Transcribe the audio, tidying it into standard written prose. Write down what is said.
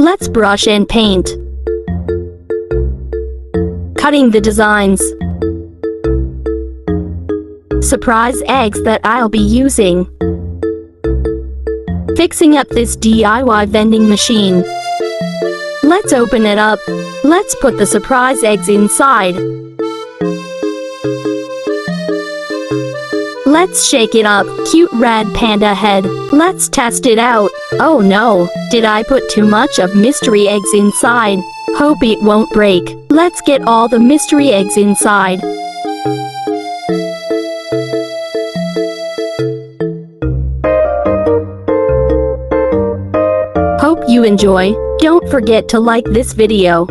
Let's brush and paint. Cutting the designs. Surprise eggs that I'll be using. Fixing up this DIY vending machine. Let's open it up. Let's put the surprise eggs inside. Let's shake it up. Cute red panda head. Let's test it out. Oh no, did I put too much of mystery eggs inside? Hope it won't break. Let's get all the mystery eggs inside. Hope you enjoy. Don't forget to like this video.